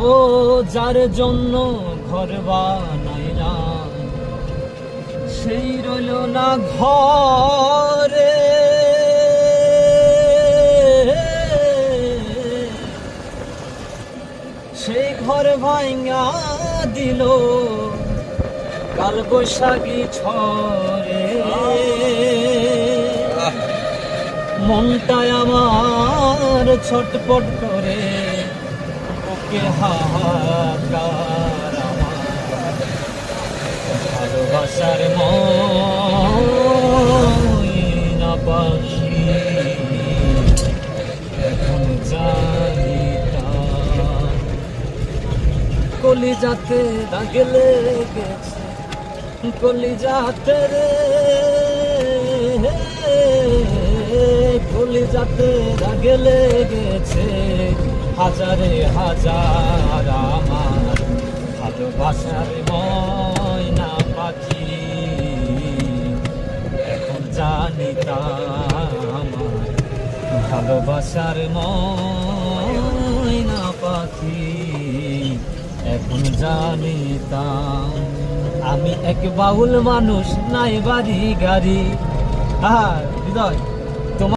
ও যার জন্য ঘর বানাইলাম সেই রইল না ঘরে, সেই ঘর ভাঙা দিল কাল বৈশাখী ঝড়ে। মনটায় আমার ছটপট করে বুকে হাহাকার, আমার ভালোবাসার ময়না পাখি এখন জানি কলিজাতে দাগ লেগেছে, কলিজাতে রে, কলিজাতে দাগ লেগেছে হাজারে হাজার আমার ভালোবাসার ময়না পাখি এখন জানি তা, আমার ভালোবাসার ময়না পাখি এখন জানি তা। আমি এক বাউল মানুষ, নাই বাড়ি গাড়ি। হ্যাঁ হৃদয়